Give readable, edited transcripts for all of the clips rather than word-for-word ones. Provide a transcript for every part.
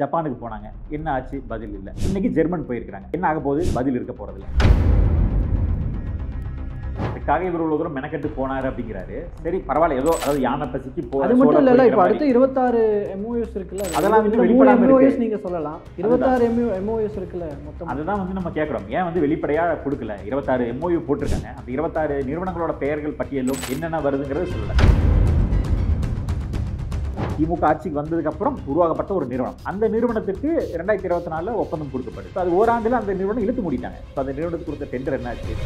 ஜப்பானுக்கு போனாங்க. என்ன ஆச்சு? பதில் இல்ல. இன்னைக்கு ஜெர்மன் போயிருக்காங்க. என்ன ஆக போகுது? பதில் இருக்க போறதில்ல. இதுக்காக இவர் இவ்வளவு தூரம் மெனக்கெட்டு போனாரு அப்படிங்கிறாரு. சரி பரவாயில்ல, ஏதோ அதாவது யானை பசிக்கு அது மட்டும் இல்ல, இப்ப அடுத்து 26 MOUs இருக்குல்ல, அதெல்லாம் வந்து வெளிப்படாம MOUs நீங்க சொல்லலாம். 26 MOUs இருக்குல்ல மொத்தம். அதுதான் வந்து நம்ம கேட்கிறோம். ஏன் வந்து வெளிப்படையா கொடுக்கல? 26 MOU போட்டிருக்காங்க. அந்த 26 நிறுவனங்களோட பெயர்கள் பட்டியலும் என்னென்ன வருதுங்கிறது சொல்லல. திமுக ஆட்சிக்கு வந்ததுக்கு அப்புறம் உருவாக்கப்பட்ட ஒரு நிறுவனம். அந்த நிறுவனத்துக்கு 2024 ஒப்பந்தம் கொடுக்கப்படுது. அது ஓராண்டுல அந்த நிறுவனம் இழுத்து மூடிட்டாங்க. அந்த நிறுவனத்துக்கு கொடுத்த டெண்டர் என்ன ஆச்சு?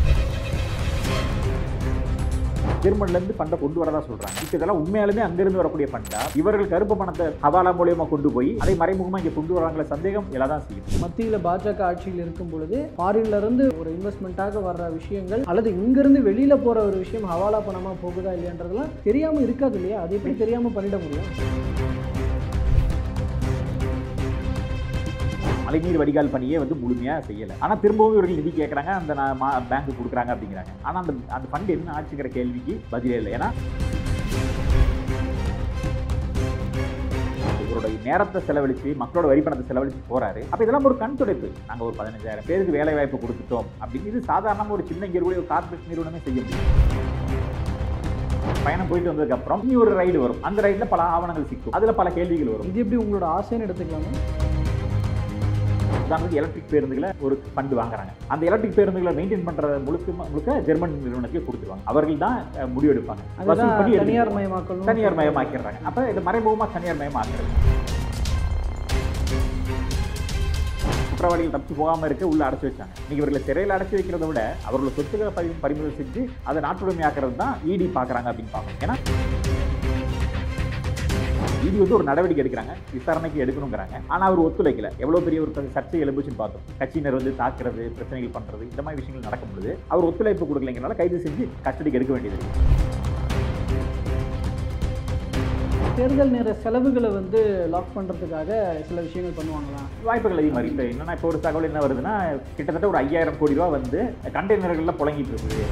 ஜெர்மன்ல இருந்து ஃபண்டை கொண்டு வரதா சொல்றாங்க. இதெல்லாம் உண்மையாலுமே அங்கிருந்து வரக்கூடிய ஃபண்டா? இவர்கள் கருப்பு பணத்தை ஹவாலா மூலியமா கொண்டு போய் அதை மறைமுகமா இங்க கொண்டு வராங்கள சந்தேகம் எல்லாம் செய்யும். மத்தியில பாஜக ஆட்சியில் இருக்கும் பொழுது ஃபாரின்ல இருந்து ஒரு இன்வெஸ்ட்மெண்ட்டாக வர்ற விஷயங்கள் அல்லது இங்கிருந்து வெளியில போற ஒரு விஷயம் ஹவாலா பணமா போகுதா இல்லையான்றதெல்லாம் தெரியாம இருக்காது இல்லையா? அது எப்படி தெரியாம பண்ணிட முடியும்? மழைநீர் வடிகால் பணியே வந்து முழுமையா செய்யல. ஆனா திரும்பவும் இவர்கள் நிதி கேட்கறாங்க, அந்த பேங்க் கொடுக்குறாங்க அப்படிங்கிறாங்க. ஆனா அந்த ஃபண்ட் என்ன ஆச்சுங்கிற கேள்விக்கு பதிலே இல்லை. ஏன்னா இவருடைய நேரத்தை செலவழிச்சு மக்களோட வரி பணத்தை செலவழிச்சு போறாரு. அப்ப இதெல்லாம் ஒரு கண் துடைப்பு. நாங்க ஒரு 15,000 பேருக்கு வேலை வாய்ப்பு கொடுத்துட்டோம் அப்படின்னு இது சாதாரணமா ஒரு சின்ன இங்க ஒரு கார்பரேட் நிறுவனமே செய்ய முடியும். பயணம் போயிட்டு வந்ததுக்கு அப்புறம் இனி ஒரு ரைடு வரும். அந்த ரைடுல பல ஆவணங்கள் சிக்கும், அதுல பல கேள்விகள் வரும். இது எப்படி உங்களோட ஆசைன்னு எடுத்துக்கலாமா? எலக்ட்ரிக் பேருந்துகளை ஒரு ஃபண்ட் வாங்குறாங்க. அந்த எலக்ட்ரிக் பேருந்துகளை மெயின்டைன் பண்ற முழுக்க ஜெர்மன் நிறுவனத்துக்கு கொடுத்துருவாங்க. அவர்கள் தான் முடிவெடுப்பாங்க. தனியார் மயமாக்கிறாங்க. அப்ப இது மறைமுகமா தனியார் மயமாக்குறது. குற்றவாளிகள் தப்பிச்சு போகாம இருக்க உள்ள அடைச்சு வச்சாங்க. இன்னைக்கு இவர்களை சிறையில் அடைச்சு வைக்கிறத விட அவர்களோட சொத்துக்களை பறிமுதல் செஞ்சு அதை நாட்டுடைமையாக்குறது தான் இடி பாக்குறாங்க அப்படின்னு பார்க்கணும். ஏன்னா இது வந்து ஒரு நடவடிக்கை எடுக்கிறாங்க, விசாரணைக்கு எடுக்கணுங்கிறாங்க. ஆனா அவர் ஒத்துழைக்கல. எவ்வளவு பெரிய ஒரு சர்ச்சை எழுப்புச்சுன்னு பார்த்தோம். கட்சியினர் வந்து தாக்குறது, பிரச்சனைகள் பண்றது, இந்த மாதிரி விஷயங்கள் நடக்கும் பொழுது அவர் ஒத்துழைப்பு கொடுக்கலைங்கிறனால கைது செஞ்சு கஸ்டடிக்கு எடுக்க வேண்டியது. தேர்தல் நேர செலவுகளை வந்து லாக் பண்றதுக்காக சில விஷயங்கள் பண்ணுவாங்களா? வாய்ப்புகள் அதிகமாக இருக்கு. என்னன்னா இப்போ ஒரு தகவல் என்ன வருதுன்னா, கிட்டத்தட்ட ஒரு 5,000 கோடி ரூபாய் வந்து கண்டெய்னர்கள்ல புழங்கிட்டு இருக்குது.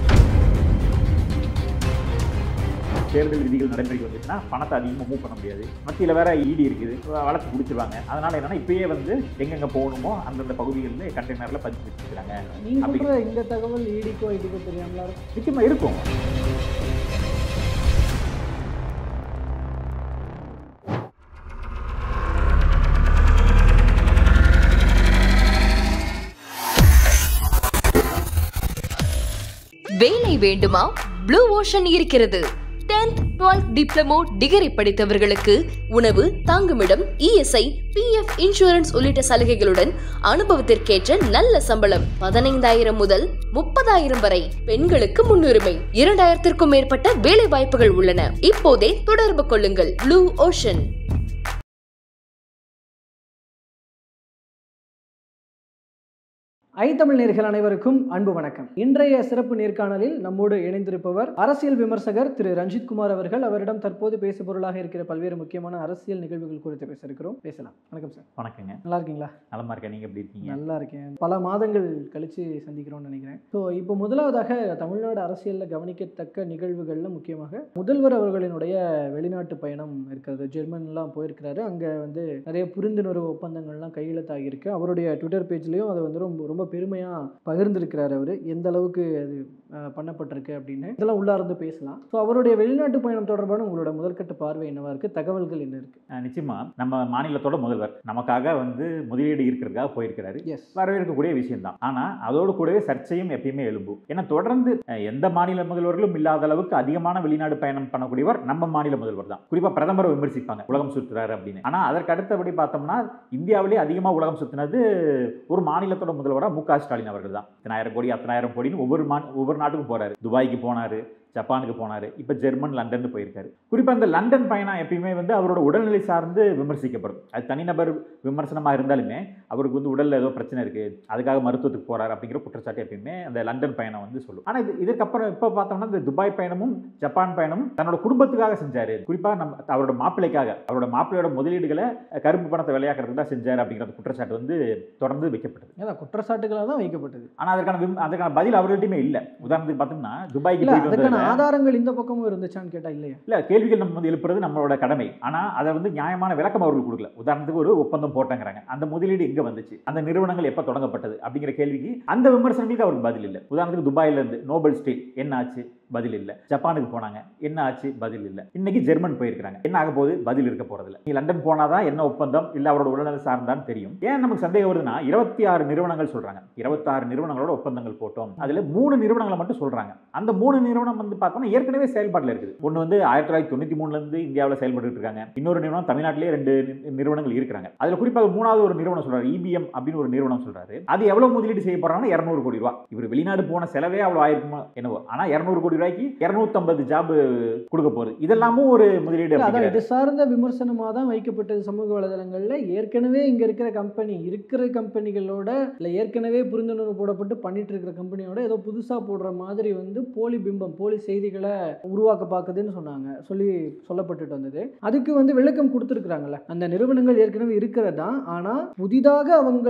தேர்தல் விதிகள் நடைமுறைக்கு வந்துச்சுன்னா பணத்தை அதிகமாக மூவ் பண்ண முடியாது. மத்தியில் வேற இடி இருக்குது, வளர்த்து பிடிச்சிருவாங்க. அதனால என்னன்னா இப்பயே வந்து எங்கெங்க போகணுமோ அந்தந்த பகுதிகளில் கண்டெய்னர்ல பதிச்சு வச்சுக்கிறாங்க. நீங்க சொல்ற இந்த தகவல் இடிக்கோ தெரியாமலா நிச்சயமா இருக்கும். வேலை வேண்டுமா? ப்ளூ ஓஷன் இருக்கிறது. 10th 12th டிப்ளமோ டிகிரி படித்தவர்களுக்கு உணவு, தங்குமிடம், ESI, PF இன்சூரன்ஸ் உள்ளிட்ட சலுகைகளுடன் அனுபவத்திற்கேற்ற நல்ல சம்பளம் 15,000 முதல் 30,000 வரை. பெண்களுக்கு முன்னுரிமை. 2,000க்கும் மேற்பட்ட வேலை வாய்ப்புகள் உள்ளன. இப்போதே தொடர்பு கொள்ளுங்கள். Blue ocean. தமிழ் நேயர்கள் அனைவருக்கும் அன்பு வணக்கம். இன்றைய சிறப்பு நேர்காணலில் நம்மோடு இணைந்திருப்பவர் அரசியல் விமர்சகர் திரு ரஞ்சித் குமார் அவர்கள். அவரிடம் தற்போது பேசு பொருளாக இருக்கிற பல்வேறு முக்கியமான அரசியல் நிகழ்வுகள் குறித்து பேச இருக்கிறோம். பேசலாம். வணக்கம் சார். வணக்கங்க. நல்லா இருக்கீங்களா? நலமா இருக்கேன். நீங்க எப்படி இருக்கீங்க? நல்லா இருக்கேன். பல மாதங்கள் கழிச்சு சந்திக்கிறோம்னு நினைக்கிறேன். ஸோ இப்போ முதலாவதாக தமிழ்நாடு அரசியலில் கவனிக்கத்தக்க நிகழ்வுகள்ல முக்கியமாக முதல்வர் அவர்களினுடைய வெளிநாட்டு பயணம் இருக்கிறது. ஜெர்மன்லாம் போயிருக்கிறாரு. அங்கே வந்து நிறைய புரிந்துணர்வு ஒப்பந்தங்கள்லாம் கையெழுத்தாகியிருக்கு. அவருடைய ட்விட்டர் பேஜ்லேயும் அதை வந்து ரொம்ப பெருமையாக பகிர்ந்திருக்கிறார். அவர் எந்த அளவுக்கு அது பண்ணப்பட்டிருக்கு அப்படின்னு இதெல்லாம் உள்ளார்ந்து பேசலாம். ஸோ அவருடைய வெளிநாட்டு பயணம் தொடர்பான உங்களோட முதற்கட்ட பார்வை என்னவா இருக்கு? தகவல்கள் என்ன இருக்கு? நிச்சயமா நம்ம மாநிலத்தோட முதல்வர் நமக்காக வந்து முதலீடு இருக்கிறதுக்காக போயிருக்கிறாரு. வரவேற்கக்கூடிய விஷயம் தான். ஆனா அதோடு கூடவே சர்ச்சையும் எப்பயுமே எழும்பும். ஏன்னா தொடர்ந்து எந்த மாநில முதல்வர்களும் இல்லாத அளவுக்கு அதிகமான வெளிநாடு பயணம் பண்ணக்கூடியவர் நம்ம மாநில முதல்வர் தான். குறிப்பா பிரதமரை விமர்சிப்பாங்க, உலகம் சுற்றுறாரு அப்படின்னு. ஆனா அதற்கு அடுத்தபடி பார்த்தோம்னா இந்தியாவிலே அதிகமாக உலகம் சுற்றினது ஒரு மாநிலத்தோட முதல்வராக மு.க. ஸ்டாலின் அவர்கள் தான். 10,000 கோடி 10,000 கோடின்னு ஒவ்வொரு நாட்டுக்கும் போறாரு. துபாய்க்கு போனாரு, ஜப்பானுக்கு போனாரு, இப்போ ஜெர்மன், லண்டன் போயிருக்காரு. குறிப்பாக இந்த லண்டன் பயணம் எப்பயுமே வந்து அவரோட உடல்நிலை சார்ந்து விமர்சிக்கப்படும். அது தனிநபர் விமர்சனமாக இருந்தாலுமே அவருக்கு வந்து உடலில் ஏதோ பிரச்சனை இருக்குது, அதுக்காக மருத்துவத்துக்கு போகிறார் அப்படிங்கிற குற்றச்சாட்டு எப்பயுமே அந்த லண்டன் பயணம் வந்து சொல்லும். ஆனால் இதுக்கப்புறம் இப்போ பார்த்தோம்னா இந்த துபாய் பயணமும் ஜப்பான் பயணமும் தன்னோட குடும்பத்துக்காக செஞ்சார். குறிப்பாக அவரோட மாப்பிள்ளைக்காக, அவரோட மாப்பிள்ளையோட முதலீடுகளை கருப்பு பணத்தை விளையாடுறதுக்கு தான் செஞ்சார் அப்படிங்கிற குற்றச்சாட்டு வந்து தொடர்ந்து வைக்கப்பட்டது. குற்றச்சாட்டுகளாக தான் வைக்கப்பட்டது. ஆனால் அதற்கான பதில் அவர்கிட்டயுமே இல்லை. உதாரணத்துக்கு பார்த்தோம்னா துபாய்க்கு ஆதாரங்கள் இந்த பக்கமும் இருந்துச்சான்னு கேட்டா இல்லையா? இல்ல, கேள்விகள் நம்ம வந்து எழுப்புறது நம்மளோட கடமை. ஆனா அதை வந்து நியாயமான விளக்கம் அவர்கள் கொடுக்கல. உதாரணத்துக்கு ஒரு ஒப்பந்தம் போட்டாங்கிறாங்க, அந்த முதலீடு எங்க வந்துச்சு, அந்த நிறுவனங்கள் எப்ப தொடங்கப்பட்டது அப்படிங்கிற கேள்விக்கு அந்த விமர்சனங்களுக்கு அவருக்கு பதில் இல்லை. உதாரணத்துக்கு துபாயில இருந்து நோபல் ஸ்டீல் என்ன ஆச்சு, பதில் இல்லை. ஜப்பானுக்கு போனாங்க, என்ன ஆச்சு, பதில் இல்லை. இன்னைக்கு ஜெர்மன் போயிருக்காங்க, என்ன ஆக போகுது, பதில் இருக்க போறதில்லை. நீ லண்டன் போனாதான் என்ன ஒப்பந்தம் இல்ல அவரோட உடல்நல சார்ந்தான்னு தெரியும். ஏன் நமக்கு சந்தேகம் வருதுன்னா 26 நிறுவனங்கள் சொல்றாங்க, 26 நிறுவனங்களோட ஒப்பந்தங்கள் போட்டோம், அதுல 3 நிறுவனங்களை மட்டும் சொல்றாங்க. அந்த 3 நிறுவனம் வந்து பார்த்தோம்னா ஏற்கனவே செயல்பாட்டில் இருக்குது. ஒன்று வந்து 1993 இருந்து இந்தியாவில் செயல்பட்டு இருக்காங்க. இன்னொரு நிறுவனம் தமிழ்நாட்டிலே 2 நிறுவனங்கள் இருக்கிறாங்க. அதுல குறிப்பாக 3வது ஒரு நிறுவனம் சொல்றாரு, EBM அப்படின்னு ஒரு நிறுவனம் சொல்றாரு. அது எவ்வளவு முதலீடு செய்ய போறாங்கன்னா 200 கோடி ரூபாய். இவர் வெளிநாடு போன செலவே அவ்வளவு ஆயிருக்குமோ என்னவோ, ஆனா 200 கோடி ரூபாய்க்கு 250 ஜாப் கொடுக்க போகுது. இதெல்லாமும் ஒரு முதலீடு. அதான் இது சார்ந்த விமர்சனமாக தான் வைக்கப்பட்டது சமூக வலைதளங்கள்ல. ஏற்கனவே இங்க இருக்கிற கம்பெனிகளோட இல்ல ஏற்கனவே புரிந்துணர்வு போடப்பட்டு பண்ணிட்டு இருக்கிற கம்பெனியோட ஏதோ புதுசா போடுற மாதிரி வந்து போலி பிம்பம், போலி செய்திகளை உருவாக்க பார்க்குதுன்னு சொல்லப்பட்டுட்டு வந்தது. அதுக்கு வந்து விளக்கம் கொடுத்துருக்காங்கல்ல, அந்த நிறுவனங்கள் ஏற்கனவே இருக்கிறதா, ஆனா புதிதாக அவங்க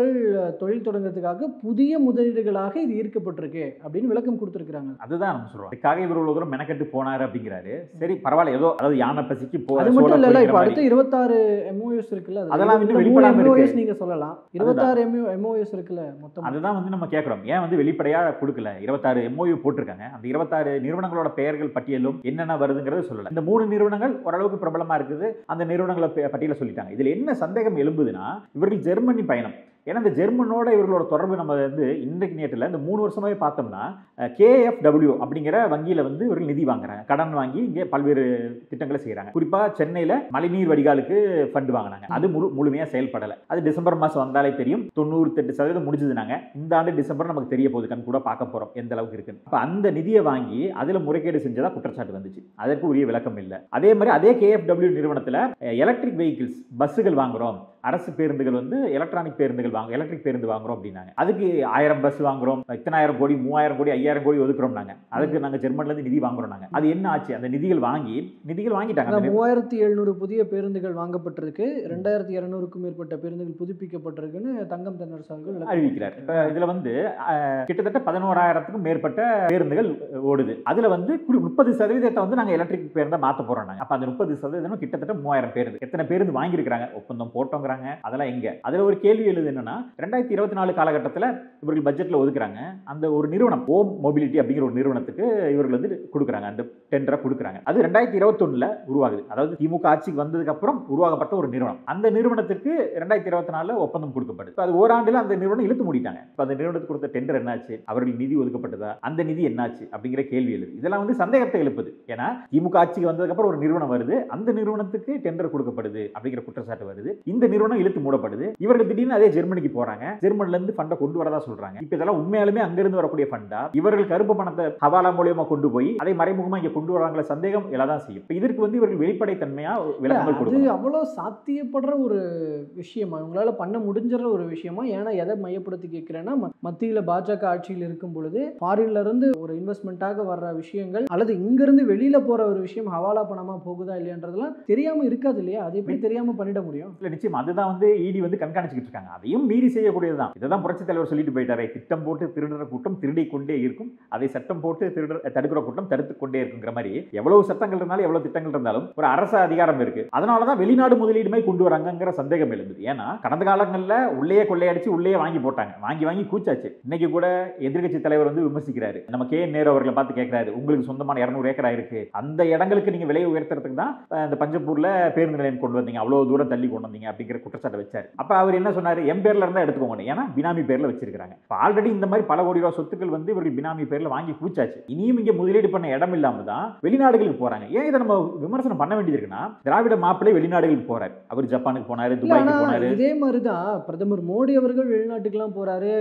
தொழில் தொடங்குறதுக்காக புதிய முதலீடுகளாக இது ஈர்க்கப்பட்டிருக்கு அப்படின்னு விளக்கம் கொடுத்துருக்காங்க. அதுதான் நம்ம சொல்றோம். இதுக்காக இவர் இவ்வளவு தூரம் மெனக்கெட்டு போனாரு அப்படிங்கிறாரு. சரி பராவில்லை, ஏதோ அதாவது யானை பசிக்கு அது மட்டும் இல்ல, இப்ப அடுத்த 26 MOUs இருக்குல்ல, அதெல்லாம் இன்னும் வெளிப்படாம இருக்கு. நீங்க சொல்லலாம் 26 MOUs இருக்குல்ல மொத்தம். அதுதான் வந்து நம்ம கேட்கிறோம், ஏன் வந்து வெளிப்படையா கொடுக்கல? 26 MOU போட்டிருக்காங்க, அந்த 26 நிறுவனங்களோட பெயர்கள் பட்டியலும் என்னென்ன வருதுங்கிறது சொல்லல. இந்த 3 நிறுவனங்கள் ஓரளவுக்கு பிரபலமா இருக்குது, அந்த நிறுவனங்களை பட்டியல சொல்லிட்டாங்க. இதுல என்ன சந்தேகம் எழும்புதுன்னா, இவர்கள் ஜெர்மனி பயணம், ஏன்னா இந்த ஜெர்மனோட இவர்களோட தொடர்பு நம்ம வந்து இன்றைக்கு நேரத்தில் இந்த 3 வருஷமாவே பார்த்தோம்னா KfW அப்படிங்கிற வங்கியில வந்து இவர்கள் நிதி வாங்குறாங்க, கடன் வாங்கி இங்கே பல்வேறு திட்டங்களை செய்யறாங்க. குறிப்பா சென்னையில மழைநீர் வடிகாலுக்கு ஃபண்ட் வாங்கினாங்க, அது முழுமையா செயல்படலை. அது டிசம்பர் மாசம் வந்தாலே தெரியும், 98% முடிஞ்சதுனாங்க. இந்த ஆண்டு டிசம்பர் நமக்கு தெரிய போகுது, கண் கூட பார்க்க போறோம் எந்த அளவுக்கு இருக்குன்னு. அப்ப அந்த நிதியை வாங்கி அதுல முறைகேடு செஞ்சதா குற்றச்சாட்டு வந்துச்சு, அதற்கு உரிய விளக்கம் இல்லை. அதே மாதிரி அதே KfW நிறுவனத்துல எலக்ட்ரிக் வெஹிக்கிள்ஸ் பஸ்ஸுகள் வாங்குறோம், அரசு பேருந்துகள் வந்து எலக்ட்ரிக் பேருந்து வாங்குறோம் அப்படின்னாங்க. அதுக்கு 1000 பஸ் வாங்குறோம், இத்தனை 1000 கோடி 3000 கோடி 5000 கோடி ஒதுக்குறோம் நாங்க, அதுக்கு நாங்க ஜெர்மன்ல இருந்து நிதி வாங்குறோம் நாங்க. அது என்ன ஆச்சு? அந்த நிதிகள் வாங்கிட்டாங்க. 3700 புதிய பேருந்துகள் வாங்கப்பட்டிருக்கு, 2200க்கும் மேற்பட்ட பேருந்துகள் புதுப்பிக்கப்பட்டிருக்குன்னு தங்கம் தென்னரசு அவர்கள் அறிவிக்கிறார். இப்ப இதுல வந்து கிட்டத்தட்ட 11000க்கும் மேற்பட்ட பேருந்துகள் ஓடுது. அதுல வந்து 30% வந்து நாங்க எலக்ட்ரிக் பேருந்தா மாத்த போறோம் நாங்க. அப்ப அந்த 30% கிட்டத்தட்ட 3000 பேருந்து. எத்தனை பேருந்து வாங்கி இருக்காங்க, ஒப்பந்தம் போட்டோங்க, அதெல்லாம் எங்க? அதுல ஒரு கேள்வி எழுது என்னன்னா, 2024 காலகட்டத்தில் இவர்கள் பட்ஜெட்ல ஒதுக்குறாங்க, அந்த ஒரு நிறுவனம் ஓம் மொபிலிட்டி அப்படிங்கிற ஒரு நிறுவனத்துக்கு இவர்கள் வந்து கொடுக்குறாங்க, அந்த டெண்டரை கொடுக்குறாங்க. அது 2021 உருவாகுது, அதாவது திமுக ஆட்சிக்கு வந்ததுக்கு அப்புறம் உருவாக்கப்பட்ட ஒரு நிறுவனம். அந்த நிறுவனத்திற்கு 2024 ஒப்பந்தம் கொடுக்கப்படுது. அது ஓராண்டுல அந்த நிறுவனம் இழுத்து மூடிட்டாங்க. அந்த நிறுவனத்துக்கு கொடுத்த டெண்டர் என்னாச்சு, அவர்கள் நிதி ஒதுக்கப்பட்டதா, அந்த நிதி என்னாச்சு அப்படிங்கிற கேள்வி எழுது. இதெல்லாம் வந்து சந்தேகத்தை எழுப்புது. ஏன்னா திமுக ஆட்சிக்கு வந்ததுக்கு அப்புறம் ஒரு நிறுவனம் வருது, அந்த நிறுவனத்துக்கு டெண்டர் கொடுக்கப்படுது அப்படிங்கிற குற்றச்சாட்டு வருது. இந்த நிறுவனம் இழுத்து மூடப்படுது. இவர்கள் திடீர்னு அதே ஜெர்மனிக்கு போறாங்க, ஜெர்மன்ல இருந்து ஃபண்டை கொண்டு வரதா சொல்றாங்க. இப்ப இதெல்லாம் உண்மையாலுமே அங்கிருந்து வரக்கூடிய ஃபண்டா, இவர்கள் கருப்பு பணத்தை ஹவாலா மூலமா கொண்டு போய் அதை மறைமுகமா இங்க கொண்டு வராங்களா சந்தேகம் எல்லாம் செய்யும். இதற்கு வந்து இவர்கள் வெளிப்படை தன்மையா விளக்கங்கள் கொடுக்கணும். அது அவ்வளவு சாத்தியப்படுற ஒரு விஷயமா, இவங்களால பண்ண முடிஞ்சற ஒரு விஷயமா? ஏன்னா எதை மையப்படுத்தி கேட்கிறேன்னா, மத்தியில பாஜக ஆட்சியில் இருக்கும் பொழுது ஃபாரின்ல இருந்து ஒரு இன்வெஸ்ட்மெண்ட்டாக வர்ற விஷயங்கள் அல்லது இங்கிருந்து வெளியில போற ஒரு விஷயம் ஹவாலா பணமா போகுதா இல்லையான்றதெல்லாம் தெரியாம இருக்காது இல்லையா? அது எப்படி தெரியாம பண்ணிட முடியும்? இல்ல நிச்சயம் அதுதான் வந்து இடி வந்து கண்காணிச்சுக்கிட்டு இருக்காங்க. அதையும் மீறி செய்யக்கூடியதுதான். இதுதான் புரட்சி தலைவர் சொல்லிட்டு போயிட்டாரே, திட்டம் போட்டு திருடுற கூட்டம் திருடி கொண்டே இருக்கும், அதை சட்டம் போட்டு தடுக்கிற கூட்டம் தடுத்து கொண்டே இருக்குங்கிற மாதிரி எவ்வளவு சட்டங்கள் இருந்தாலும் எவ்வளவு திட்டங்கள் இருந்தாலும் ஒரு அரசு அதிகாரம் இருக்கு. அதனாலதான் வெளிநாடு முதலீடுமை கொண்டு வராங்கிற சந்தேகம் எழுந்தது. ஏன்னா கடந்த காலங்களில் உள்ளே கொள்ளையடிச்சு உள்ளே வாங்கி போட்டாங்க, வாங்கி கூச்சாச்சு. இன்னைக்கு கூட எதிர்கட்சி தலைவர் வந்து விமர்சிக்கிறாரு, நம்ம கே நேரு அவர்களை பார்த்து கேட்கிறாரு, உங்களுக்கு சொந்தமான 200 ஏக்கரா இருக்கு, அந்த இடங்களுக்கு நீங்க விலையை உயர்த்துறதுக்கு தான் இந்த பஞ்சப்பூர்ல பேருந்து நிலையம் கொண்டு வந்தீங்க, அவ்வளவு தூரம் தள்ளி கொண்டு வந்தீங்க அப்படிங்கிற குற்றச்சாட்டை வச்சாரு. அப்ப அவர் என்ன சொன்னாரு, எம் பேர்ல இருந்தா எடுத்துக்கோங்க, ஏன்னா பினாமி பேர்ல வச்சிருக்காங்க. ஆல்ரெடி இந்த மாதிரி பல கோடி ரூபாய் சொத்துக்கள் வந்து இவர்கள் பினாமி பேர்ல வாங்கி கூச்சாச்சு. இனியும் இங்க முதலீடு பண்ண இடம் இல்லாம தான் வெளிநாடுகளுக்கு போறாங்க. ஏன் இதை நம்ம விமர்சனம் பண்ண வேண்டியது இருக்குன்னா, திராவிட மாப்பிள்ளை வெளிநாடுகளுக்கு போறாரு, அவர் ஜப்பானுக்கு போனாரு, துபாய்க்கு போனாரு. இதே மாதிரிதான் பிரதமர் மோடி அவர்கள் வெளிநாட்டுக்கெல்லாம் போறாரு,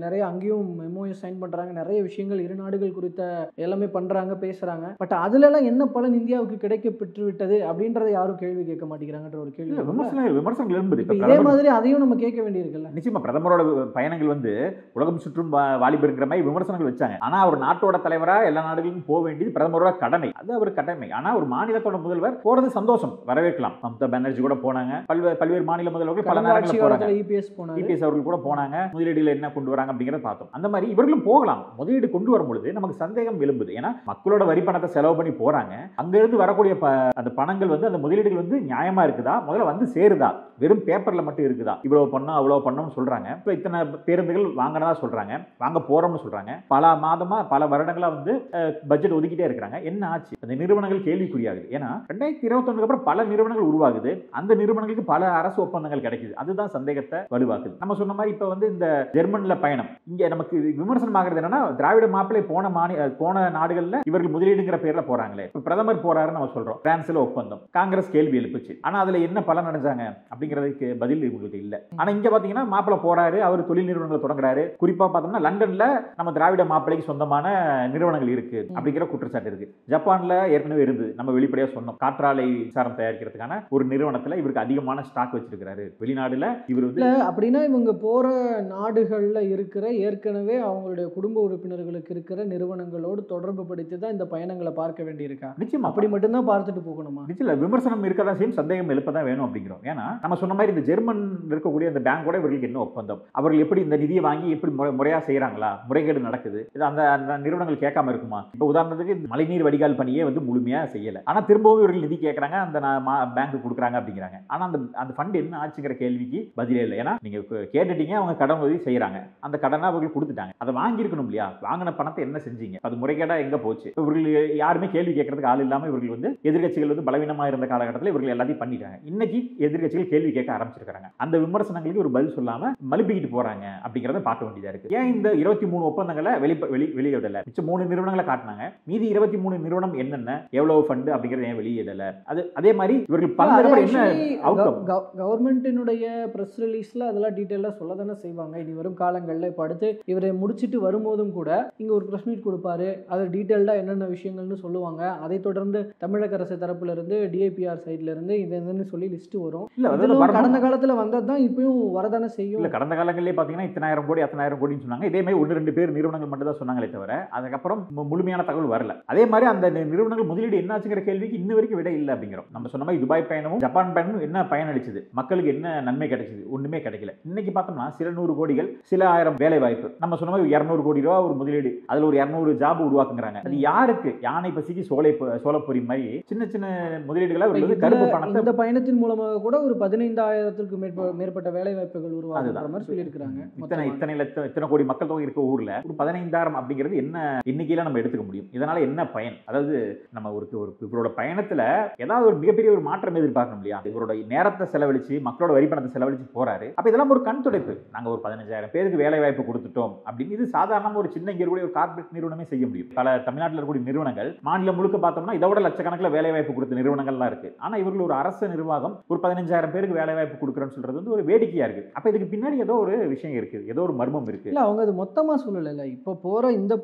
நிறைய அங்கேயும் MOU சைன் பண்றாங்க, நிறைய விஷயங்கள் இரு நாடுகள் குறித்த எல்லாமே பண்றாங்க, பேசுறாங்க. பட் அதுல எல்லாம் என்ன பலன் இந்தியாவுக்கு கிடைக்க பெற்று விட்டது அப்படின்றத யாரும் கேள்வி கேட்க மாட்டேங்கிறாங்கன்ற ஒரு கேள்வி விமர்சனங்கள் எழும்புது. இப்போ இதே மாதிரி அதையும் நம்ம கேட்க வேண்டியிருக்குல்ல. நிச்சயமா பிரதமரோட பயணங்கள் வந்து உலகம் சுற்றும் வாலிபருங்கிற மாதிரி விமர்சனங்கள் வச்சாங்க. ஆனா அவர் நாட்டோட தலைவரா எல்லா நாடுகளுக்கும் போக வேண்டியது பிரதமரோட கடமை, அது அவர் கடமை. ஆனா ஒரு மாநிலத்தோட முதல்வர் போறது சந்தோஷம், வரவேற்கலாம். மம்தா பானர்ஜி கூட போனாங்க, பல்வேறு மாநில முதல்வர்கள் பல நேரங்களில் போறாங்க. இபிஎஸ் அவர்கள் கூட போனாங்க, முதலீடுகள் என்ன கொண்டு வராங்க அப்படிங்கறத பார்த்தோம். அந்த மாதிரி இவர்களும் போகலாம். முதலீடு கொண்டு வரும்பொழுது நமக்கு சந்தேகம் எழும்புது. ஏன்னா மக்களோட வரி பணத்தை செலவு பண்ணி போறாங்க, அங்கிருந்து வரக்கூடிய அந்த பணங்கள் வந்து அந்த முதலீடுகள் வந்து நியாயமா இருக்குதா, முதல்ல வந்து சேருதா, வெறும் பேப்பர்ல மட்டும் இருக்குதா, இவ்வளவு பண்ணோம் அவ்வளவு பண்ணோம்னு சொல்றாங்க. இப்போ இத்தனை பேருந்துகள் வாங்கினதா சொல்றாங்க, வாங்க போறோம்னு சொல்றாங்க. பல மாதமா பல வருடங்களா வந்து பட்ஜெட் ஒதுக்கிட்டே இருக்கிறாங்க. என்ன ஆச்சு? அந்த நிறுவனங்கள் கேள்விக்குறியாகுது. ஏன்னா 2021 அப்புறம் பல நிறுவனங்கள் உருவாகுது, அந்த நிறுவனங்களுக்கு பல அரசு ஒப்பந்தங்கள் கிடைக்குது. அதுதான் சந்தேகத்தை வலுவாக்குது. நம்ம சொன்ன மாதிரி இப்ப வந்து இந்த ஜெர்மன்ல பயணம், இங்க நமக்கு விமர்சனம் ஆகிறது என்னன்னா, திராவிட மாப்பிள்ளை போன நாடுகள்ல இவர்கள் முதலீடுங்கிற பேர்ல போறாங்களே. இப்ப பிரதமர் போறாருன்னு நம்ம சொல்றோம், பிரான்ஸ்ல ஒப்பந்தம், காங்கிரஸ் கேள்வி எழுப்புச்சு. ஆனா அதுல என்ன பலன் அடைஞ்சாங்க அப்படிங்கிறதுக்கு பதில் இவங்களுக்கு இல்ல. ஆனா இங்க பாத்தீங்கன்னா மாப்பிள்ளை போறாரு, அவர் தொழில் நிறுவனங்களை தொடங்குறாரு. குறிப்பா பார்த்தோம்னா லண்டன்ல நம்ம திராவிட மாப்பிள்ளைக்கு சொந்தமான நிறுவனங்கள் இருக்கு அப்படிங்கிற குற்றச்சாட்டு இருக்கு. ஜப்பான்ல ஏற்கனவே இருந்து நம்ம வெளிப்படையா சொன்னோம், காற்றாலை மின்சாரம் தயாரிக்கிறதுக்கான ஒரு நிறுவனத்துல இவருக்கு அதிகமான ஸ்டாக் வச்சிருக்காரு. வெளிநாடுல இவர் வந்து அப்படின்னா இவங்க போற நாடுகள்ல இருக்கிற ஏற்கனவே அவங்களுடைய குடும்ப உறுப்பினர்களுக்கு இருக்கிற நிறுவனங்களோடு தொடர்பு படுத்தி தான் இந்த பயணங்களை பார்க்க வேண்டியிருக்கா? நிச்சயமா அப்படி மட்டும்தான் பார்த்துட்டு போகணுமா? நிச்சயம் விமர்சனம் இருக்கதான் செய்யும், சந்தேகம் எழுப்பதான் வேணும் அப்படிங்கிறோம். ஏன்னா நம்ம சொன்ன மாதிரி இந்த ஜெர்மன் இருக்கக்கூடிய அந்த பேங்கோட இவர்களுக்கு என்ன ஒப்பந்தம், அவர்கள் எப்படி இந்த நிதியை வாங்கி எப்படி முறையா செய்யறாங்களா, முறைகேடு நடக்குது, இது அந்த நிறுவனங்கள் கேட்காம இருக்குமா? இப்ப உதாரணத்துக்கு மழைநீர் வடிகால் பணியே வந்து முழுமையா செய்யல, ஆனா திரும்பவும் இவர்கள் நிதி கேட்கறாங்க, அந்த பேங்க் கொடுக்குறாங்க அப்படிங்கிறாங்க. ஆனா அந்த ஃபண்ட் என்ன ஆச்சுங்கிற கேள்விக்கு பதிலே இல்லை. ஏன்னா நீங்க கேட்டுட்டீங்க, அவங்க கடன் உதவி செய்யறாங்க, அந்த கடனை அவர்கள் கொடுத்துட்டாங்க, அதை வாங்கி இருக்கணும் இல்லையா? வாங்கின பணத்தை என்ன செஞ்சீங்க? அது முறைகேடா எங்க போச்சு? இவர்கள் யாருமே கேள்வி கேட்கறதுக்கு ஆள் இல்லாம இவர்கள் வந்து எதிர்கட்சிகள் வந்து பலவீனமா இருந்த காலகட்டத்தில் இவர்கள் எல்லாத்தையும் பண்ணிட்டாங்க. இன்னைக்கு எதிர்கட்சிகள் கேள்வி கேட்க ஆரம்பிச்சிருக்காங்க. அந்த விமர்சனங்களுக்கு ஒரு பதில் சொல்லாம மழுப்பிக்கிட்டு போறாங்க அப்படிங்கறத பார்க்க வேண்டியதா இருக்கு. ஏன் இந்த 23 ஒப்பந்தங்களை வெளியிடல? மிச்சம் 3 நிறுவனங்களை காட்டினாங்க, மீதி 23 நிறுவனம் என்னென்ன எவ்வளவு ஃபண்ட் அப்படிங்கறத ஏன் வெளியிடல? அதே மாதிரி இவர்கள் பல தடவை என்ன அவுட்கம் கவர்மெண்டினுடைய பிரஸ் ரிலீஸ்ல அதெல்லாம் டீடைலா சொல்லதானே செய்வாங்க. இனி வரும் காலங்களில் இப்போ அடுத்து இவரை முடிச்சிட்டு வரும்போதும் கூட இங்க ஒரு பிரஸ் மீட் கொடுப்பாரு, அது டீடைல்டா என்னென்ன விஷயங்கள்னு சொல்லுவாங்க. அதை தொடர்ந்து தமிழக அரசு தரப்புல இருந்து டிஐபிஆர் சைட்ல இருந்து இதுன்னு சொல்லி லிஸ்ட் வரும். கடந்த காலத்துல வந்ததுதான் இப்பயும் வரதானே செய்யும். இல்ல கடந்த காலங்களிலே பாத்தீங்கன்னா இத்தனாயிரம் கோடி அத்தனாயிரம் கோடின்னு சொன்னாங்க. இதே மாதிரி 1-2 பேர் நிறுவனங்கள் மட்டும் தான் சொன்னாங்களே தவிர அதுக்கப்புறம் முழுமையான தகவல் வரல. அதே மாதிரி அந்த நிறுவனங்கள் முதலீடு என்னாச்சுங்கிற கேள்விக்கு இன்ன வரைக்கும் விட இல்லை அப்படிங்கிறோம். நம்ம சொன்ன மாதிரி துபாய் பயணமும் ஜப்பான் பயணமும் என்ன பயன் அளிச்சது, மக்களுக்கு என்ன நன்மை கிடைச்சது? ஒண்ணுமே கிடைக்கல. இன்னைக்கு பார்த்தோம்னா சில 100 கோடிகள், சில 1000 வேலை வாய்ப்பு. நம்ம சொன்ன மாதிரி 200 கோடி ரூபா ஒரு முதலீடு, அதுல ஒரு 200 ஜாப் உருவாக்குறாங்க. அது யாருக்கு? யானை பசிக்கு சோளப்பொரி மாதிரி சின்ன சின்ன முதலீடுகளை கருப்பு பணத்தை இந்த பயணத்தின் மூலமாக கூட ஒரு 15,000க்கும் மேற்பட்ட வேலை வாய்ப்புகள் உருவாக்குற மாதிரி சொல்லியிருக்காங்க. இத்தனை கோடி மக்கள் தொகை இருக்க ஊர்ல ஒரு 15,000 அப்படிங்கிறது என்ன எண்ணிக்கையில நம்ம எடுத்துக்க முடியும்? இதனால என்ன பயன்? அதாவது நம்ம இவரோட பயணத்துல ஏதாவது ஒரு மிகப்பெரிய ஒரு மாற்றம் எதிர்பார்க்கணும் இல்லையா? இவரோட நேரத்தை செலவழிச்சு மக்களோட வரி பணத்தை செலவழிச்சு போறாரு. அப்ப இதெல்லாம் ஒரு கண் துடைப்பு. நாங்க ஒரு 15,000 பேருக்கு வேலை வாய்ப்பு கொடுத்துட்டோம் அப்படின்னு இது சாதாரண ஒரு சின்ன இங்க ஒரு கார்பரேட் நிறுவனமே செய்ய முடியும். பல தமிழ்நாட்டில் இருக்கக்கூடிய நிறுவனங்கள் மாநிலம் முழுக்க பார்த்தோம்னா இதோட லட்சக்கணக்கில் வேலை வாய்ப்பு கொடுத்த நிறுவனங்கள்லாம் இருக்கு. ஆனா இவர்கள் ஒரு அரசு நிர்வாகம் ஒரு 15,000 பேருக்கு வேலை வாய்ப்பு கொடுக்குறேன்னு சொல்றது வந்து ஒரு வேடிக்கையா இருக்கு. அப்ப இதுக்கு பின்னாடி ஏதோ ஒரு விஷயம் இருக்கு, ஏதோ ஒரு மர்மம் இருக்கு. இல்ல அவங்க அது மொத்தமா சொல்லல. இப்போ போற இந்த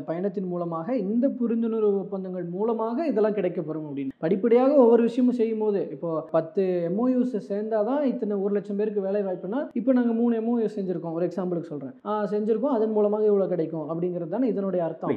பயணத்தின் மூலமாக, இந்த புரிந்துணர்வு ஒப்பந்தங்கள் மூலமாக இதெல்லாம் கிடைக்கப்படும் அப்படின்னு படிப்படியாக ஒவ்வொரு விஷயமும் செய்யும் போது, இப்போ 10 MOUs சேர்ந்தாதான் இத்தனை 1,00,000 பேருக்கு வேலை வாய்ப்புனா, இப்போ நாங்க 3 MOU செஞ்சிருக்கோம், ஒரு எக்ஸாம்பிளுக்கு சொல்றேன், செஞ்சிருக்கோம், அதன் மூலமாக இவ்வளவு கிடைக்கும் அப்படிங்கிறது தானே இதனுடைய அர்த்தம்.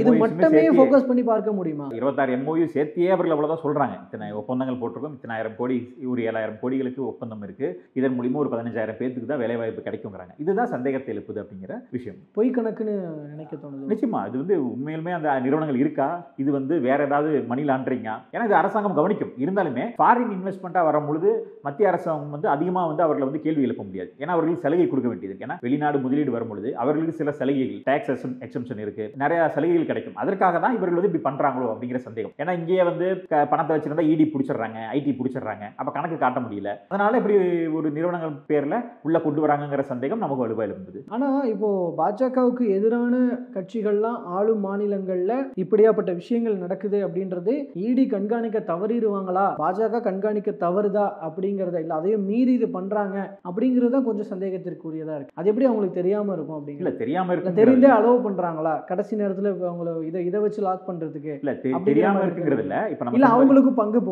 இது மட்டுமே ஃபோக்கஸ் பண்ணி பார்க்க முடியுமா? 26 MOU சேர்த்தியே அவர்கள் அவ்வளவுதான் சொல்றாங்க. இத்தனை ஒப்பந்தங்கள் போட்டிருக்கோம், இத்தனை 1000 கோடி, ஒரு 7,000 கோடிகளுக்கு ஒப்பந்தம் இருக்கு, இதன் மூலமா ஒரு 15,000 பேருக்கு தான் வேலை வாய்ப்பு கிடைக்குங்கிறாங்க. இதுதான் சந்தேகத்தை எழுப்புது அப்படிங்கிற விஷயம். பொய் கணக்குன்னு நினைக்க தோணுது. நிச்சயமா இது வந்து உண்மையிலுமே அந்த நிறுவனங்கள் இருக்கா, இது வந்து வேற ஏதாவது மணி லாண்டரிங்கா? ஏன்னா இது அரசாங்கம் கவனிக்கும். இருந்தாலுமே ஃபாரின் இன்வெஸ்ட்மெண்ட்டா வரும்பொழுது மத்திய அரசாங்கம் வந்து அதிகமா வந்து அவர்களை வந்து கேள்வி எழுப்ப முடியாது. ஏன்னா அவர்களுக்கு சலுகை கொடுக்க வேண்டியது. ஏன்னா வெளிநாடு முதலீடு வரும்பொழுது அவர்களுக்கு சில சலுகைகள், டாக்ஸ் எக்ஸம்ஷன் இருக்கு, நிறைய சலுகைகள் கிடைக்கும். அதற்காக தான் இவர்கள் வந்து இப்படி பண்றாங்களோ அப்படிங்கிற சந்தேகம். ஏன்னா இங்கேயே வந்து பணத்தை வச்சிருந்தா இடி பிடிச்சிடுறாங்க, ஐடி பிடிச்சிடுறாங்க, அப்ப கணக்கு காட்ட முடியல, அதனால இப்படி ஒரு நிறுவனங்கள் பேர்ல உள்ள கொண்டு வராங்கிற சந்தேகம் நமக்கு வலுவா எழுந்தது. ஆனா இப்போ பாஜகவுக்கு எதிரான கட்சிகள்லாம் ஆளும் மாநிலங்கள்ல இப்படியாப்பட்ட விஷயங்கள் நடக்குது அப்படின்றது இடி கண்காணிக்க தவறிடுவாங்களா, பாஜக கண்காணிக்க தவறுதா அப்படிங்கறத, இல்ல அதையும் மீறி இது பண்றாங்க அப்படிங்கறத கொஞ்சம் சந்தேகத்திற்குரியதா இருக்கு. அது எப்படி அவங்களுக்கு தெரியாம இருக்கும் அப்படிங்கிற? இல்ல தெரியாம இருக்கு, தெரிந்தே அலோவ் பண்றாங்களா கடைசி நேரத்துல அவங்கள இதை வச்சு லாக் பண்றதுக்கு? இல்ல தெரியாம இருக்குங்கிறது இல்ல, இப்ப நம்ம இல்ல அவங்களுக்கு பங்கு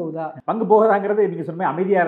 போகுதாங்கிறது நீங்க சொன்ன அமைதியா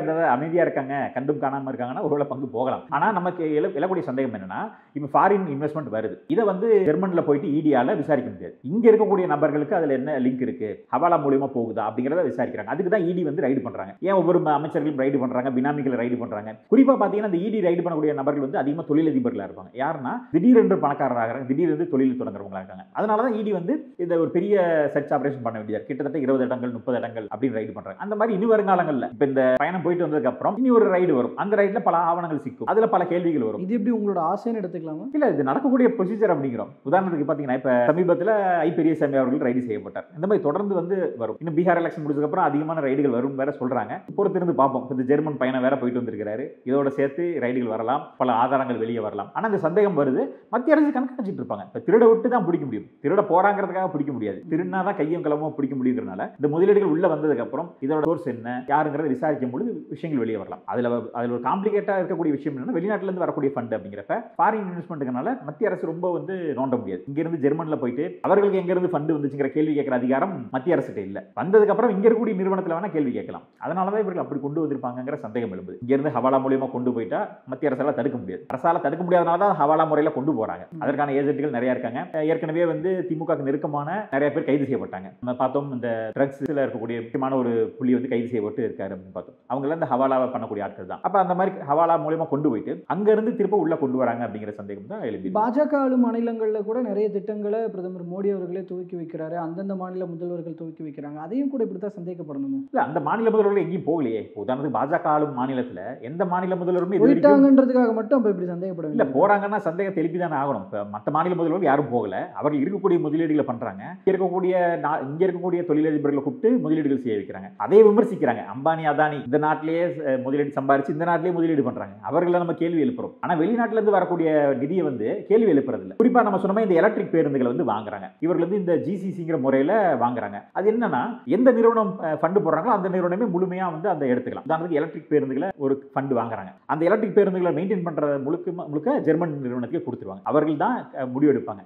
அமைதியா இருக்காங்க, கண்டும் காணாம இருக்காங்கன்னா ஒருவேளை பங்கு போகலாம். ஆனா நமக்கு எழக்கூடிய சந்தேகம் என்னன்னா, இப்ப ஃபாரின் இன்வெஸ்ட்மெண்ட் வருது, இதை வந்து ஜெர்மன்ல போயிட்டு இடியால விசாரிக்க முடியாது. இங்க இருக்கக்கூடிய நபர்களுக்கு அதுல என்ன லிங்க் இருக்கு, ஹவாலா மூலமா போகுதா அப்படிங்கறத விசாரிக்கிறாங்க. அதுக்கு தான் இடி வந்து ரைடு பண்றாங்க. ஏன் ஒவ்வொரு அமைச்சர்களும் ரைடு பண்றாங்க, பினாமிகளை ரைடு பண்றாங்க. குறிப்பா பாத்தீங்கன்னா இந்த இடி ரைடு பண்ணக்கூடிய நபர்கள் வந்து அதிகமா தொழிலதிபர்களா இருப்பாங்க. யாருன்னா திடீரென்று பணக்காரராக, திடீரென்று தொழில் தொடங்குறவங்களா இருக்காங்க. அதனாலதான் இடி வந்து இந்த ஒரு பெரிய சர்ச் ஆபரேஷன் பண்ண வேண்டியது, கிட்டத்தட்ட 20 இடங்கள் 30 இடங்கள் அப்படின்னு ரைடு பண்றாங்க. அந்த மாதிரி இனி வருங்காலங்கள்ல இப்ப இந்த பயணம் போயிட்டு வந்ததுக்கு அப்புறம் இனி ஒரு ரைடு வரும். அந்த ரைட்ல பல ஆவணங்கள் சிக்கும், அதுல பல கேள்விகள் வரும். இது எப்படி உங்களோட ஆசைன்னு எடுத்துக்கலாமா? இல்ல, இது நடக்கக்கூடிய ப்ரொசீஜர் அப்படிங்கிறோம். உதாரணத்துக்கு பாத்தீங்கன்னா இப்ப சமீபத்தில் ஐ பெரியசாமி அவர்கள் ரைடு செய்யப்பட்டார். இந்த மாதிரி தொடர்ந்து வந்து வரும். இன்னும் பீகார் எலெக்ஷன் முடிஞ்சதுக்கு அப்புறம் அதிகமான ரைடுகள் வரும் வேற சொல்றாங்க. பொறுத்திருந்து பார்ப்போம். இந்த ஜெர்மன் பயணம் வேற போயிட்டு வந்திருக்கிறாரு, இதோட சேர்த்து ரைடுகள் வரலாம், பல ஆதாரங்கள் வெளியே வரலாம். ஆனா இந்த சந்தேகம் வருது, மத்திய அரசு கணக்காச்சிட்டு இருப்பாங்க. இப்ப திருட விட்டு தான் பிடிக்க முடியும், திருட போறாங்கிறதுக்காக பிடிக்க முடியாது. திருடினாதான் கையும் கிளம்பும் பிடிக்க முடியுங்கிறனால இந்த முதலீடுகள் உள்ள வந்ததுக்கு அப்புறம் இதோட சோர்ஸ் என்ன யாருங்கிறத விசாரிக்கும் பொழுது விஷயங்கள் வெளியே வரலாம். அதுல ஒரு காம்ப்ளிகேட்டா இருக்கக்கூடிய விஷயம் என்னன்னா, வெளிநாட்டுல இருந்து வரக்கூடிய ஃபண்ட் அப்படிங்கிறப்ப ஃபாரின் இன்வெஸ்ட்மெண்ட்னால மத்திய அரசு ரொம்ப வந்து நோண்ட முடியாது. இங்க இருந்து ஜெர்மன்ல போயிட்டு அவர்களுக்கு எங்க இருந்து ஃபண்ட் வந்துச்சுங்கிற கேள்வி கேட்கிற அதிகாரம் மத்திய அரசுகிட்ட இல்ல. வந்ததுக்கு அப்புறம் இங்க இருக்கக்கூடிய நிறுவனத்துல வேணா கேள்வி கேட்கலாம். அதனாலதான் இவர்கள் அப்படி கொண்டு வந்திருப்பாங்கிற சந்தேகம் எழும்புது. இங்க இருந்து ஹவாலா மூலியமா கொண்டு போயிட்டா மத்திய அரசால தடுக்க முடியாது. அரசால தடுக்க முடியாதனாலதான் ஹவாலா முறையில கொண்டு போறாங்க. அதற்கான ஏஜென்ட்கள் நிறைய இருக்காங்க. ஏற்கனவே வந்து திமுக நெருக்கமான நிறைய பேர் கைது செய்யப்பட்டாங்க. நம்ம பார்த்தோம், இந்த ட்ரக்ஸ்ல இருக்கக்கூடிய முக்கியமான ஒரு புள்ளி வந்து கைது செய்யப்பட்டு இருக்காரு அப்படின்னு பார்த்தோம். அவங்க எல்லாம் இந்த ஹவாலாவை பண்ணக்கூடிய ஆட்கள் தான். அப்ப அந்த மாதிரி ஹவாலா மூலியமா கொண்டு போயிட்டு அங்க இருந்து திரும்ப உள்ள கொண்டு வராங்க அப்படிங்கிற சந்தேகம் தான் எழுதி. பாஜக ஆளும் மாநிலங்கள்ல கூட நிறைய திட்டங்களை பிரதமர் மோடி அவர்களே துவக்கி வைக்கிறாரு, அந்தந்த மாநில முதல்வர்கள் துவக்கி வைக்கிறாங்க. அதையும் கூட இப்படித்தான் சந்தேகப்படணும். இல்ல, அந்த மாநில முதல்வர்கள் எங்கேயும் போகலையே. உதாரணத்துக்கு பாஜக ஆளும் மாநிலத்துல எந்த மாநில முதல்வருமே போயிட்டாங்கன்றதுக்காக மட்டும் அப்ப இப்படி சந்தேகப்படும். இல்ல, போறாங்கன்னா சந்தேகம் தெளிப்பி தானே ஆகணும். மற்ற மாநில முதல்வர்கள் யாரும் போகல, அவர்கள் இருக்கக்கூடிய முதலீடுகளை பண்றாங்க. இங்க இருக்கக்கூடிய தொழிலதிபர்களை கூப்பிட்டு முதலீடுகள் செய்ய வைக்கிறாங்க. அதே விமர்சிக்கிறாங்க. அம்பானி அதானி இந்த நாட்டிலேயே முதலீடு சம்பாரிச்சு இந்த நாட்டிலேயே முதலீடு பண்றாங்க. அவர்களை நம்ம கேள்வி எழுப்புறோம். ஆனா வெளிநாட்டுல இருந்து வரக்கூடிய நிதியை வந்து கேள்வி எழுப்புறது இல்லை. குறிப்பா நம்ம சொன்ன இந்த எலக்ட்ரிக் பேருந்துகளை வந்து வாங்குறாங்க. இவர்கள் வந்து இந்த ஜிசிசிங்கிற முறையில வாங்குறாங்க. அது என்னன்னா, எந்த நிறுவனம் ஃபண்ட் போடுறாங்களோ அந்த நிறுவனமே முழுமையா வந்து அந்த எடுத்துக்கலாம். உதாரணத்துக்கு எலக்ட்ரிக் பேருந்துகளை ஒரு ஃபண்ட் வாங்குறாங்க. அந்த எலக்ட்ரிக் பேருந்துகளை மெயின்டைன் பண்ற முழுக்க ஜெர்மன் நிறுவனத்துக்கு கொடுத்துருவாங்க. அவர்கள் தான் முடிவெடுப்பாங்க.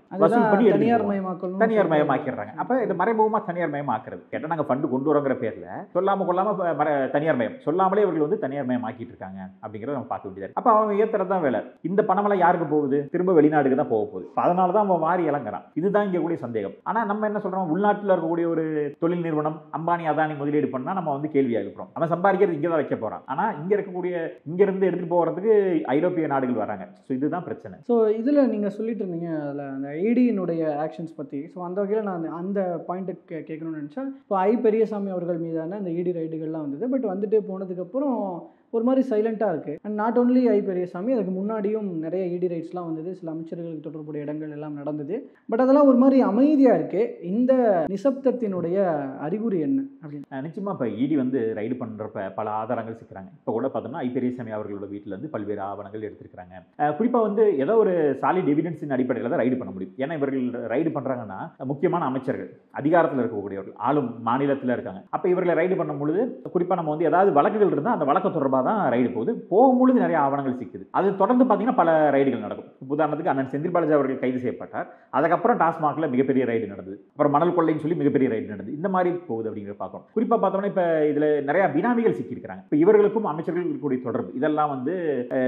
தனியார் மயமாக்கிறாங்க. அப்ப இது மறைமுகமா தனியார் மயமாக்குறது. கேட்டா நாங்க ஃபண்ட் கொண்டு வரோங்கிற பேர்ல சொல்லாம கொள்ளாம தனியார் மயம் சொல்லாமலே இவர்கள் வந்து தனியார் மயம் ஆக்கிட்டு இருக்காங்க அப்படிங்கறத நம்ம பார்க்க வேண்டியது. அப்ப அவன் ஏத்துறதுதான் வேலை. இந்த பணமெல்லாம் யாருக்கு போகுது? திரும்ப வெளிநாடுக்கு தான் போக போகுது. அதனாலதான் அவன் மாறி இறங்குறான். இதுதான் இங்க கூடிய சந்தேகம். ஆனா நம்ம என்ன சொல்றோம், உள்நாட்டில் இருக்கக்கூடிய ஒரு தொழில் நிறுவனம் அம்பானி அதானி முதலீடு பண்ணா நம்ம வந்து கேள்வியா இருக்கிறோம். அவன் சம்பாதிக்கிறது இங்க தான் வைக்க போறான். ஆனா இங்க இருக்கக்கூடிய இங்க இருந்து எடுத்துட்டு போறதுக்கு ஐரோப்பிய நாடுகள் வராங்க. ஸோ இதுதான் பிரச்சனை. ஸோ இதுல நீங்க சொல்லிட்டு இருந்தீங்க அதில் அந்த ஐடியினுடைய ஆக்ஷன்ஸ் பத்தி. ஸோ அந்த வகையில் நான் அந்த பாயிண்ட்டுக்கு கேட்கணும்னு நினைச்சா, இப்போ ஐ பெரியசாமி அவர்கள் மீதான அந்த இடி ரைடுகள்லாம் வந்தது. பட் வந்துட்டு போனதுக்கப்புறம் ஒரு மாதிரி சைலண்ட்டாக இருக்குது. அண்ட் நாட் ஓன்லி ஐ பெரியசாமி, அதுக்கு முன்னாடியும் நிறைய இடி ரைட்ஸ்லாம் வந்தது, சில அமைச்சர்களுக்கு தொடர்புடைய இடங்கள் எல்லாம் நடந்தது. பட் அதெல்லாம் ஒரு மாதிரி அமைதியாக இருக்குது. இந்த நிசப்தத்தினுடைய அறிகுறி என்ன அப்படின்னு? நிச்சயமாக இப்போ இடி வந்து ரைடு பண்ணுறப்ப பல ஆதாரங்கள் சிக்கிறாங்க. இப்போ கூட பார்த்தோம்னா ஐ பெரியசாமி அவர்களோட வீட்டில் வந்து பல்வேறு ஆவணங்கள் எடுத்திருக்கிறாங்க. குறிப்பாக வந்து ஏதோ ஒரு சாலிட் எவிடன்ஸின் அடிப்படையில் தான் ரைடு பண்ண முடியும். ஏன்னா இவர்கள் ரைடு பண்ணுறாங்கன்னா முக்கியமான அமைச்சர்கள், அதிகாரத்தில் இருக்கக்கூடியவர்கள், ஆளும் மாநிலத்தில் இருக்காங்க. அப்போ இவர்களை ரைடு பண்ணும் பொழுது குறிப்பாக நம்ம வந்து ஏதாவது வழக்குகள் இருந்தால் அந்த வழக்கு தொடர்பாக தான் ரைடு போகுது. போகும்பொழுது நிறைய ஆவணங்கள் சிக்குது. அது தொடர்ந்து பார்த்தீங்கன்னா பல ரைடுகள் நடக்கும். உதாரணத்துக்கு அண்ணன் செந்தில் பாலாஜி அவர்கள் கைது செய்யப்பட்டார். அதுக்கப்புறம் டாஸ்மாக்ல மிகப்பெரிய ரைடு நடந்தது. அப்புறம் மணல் கொள்ளைன்னு சொல்லி மிகப்பெரிய ரைடு நடந்தது. இந்த மாதிரி போகுது அப்படிங்கிற பார்க்கணும். குறிப்பாக பார்த்தோம்னா இப்போ இதில் நிறைய பினாமிகள் சிக்கியிருக்கிறாங்க. இப்போ இவர்களுக்கும் அமைச்சர்களுக்கும் இருக்கக்கூடிய தொடர்பு இதெல்லாம் வந்து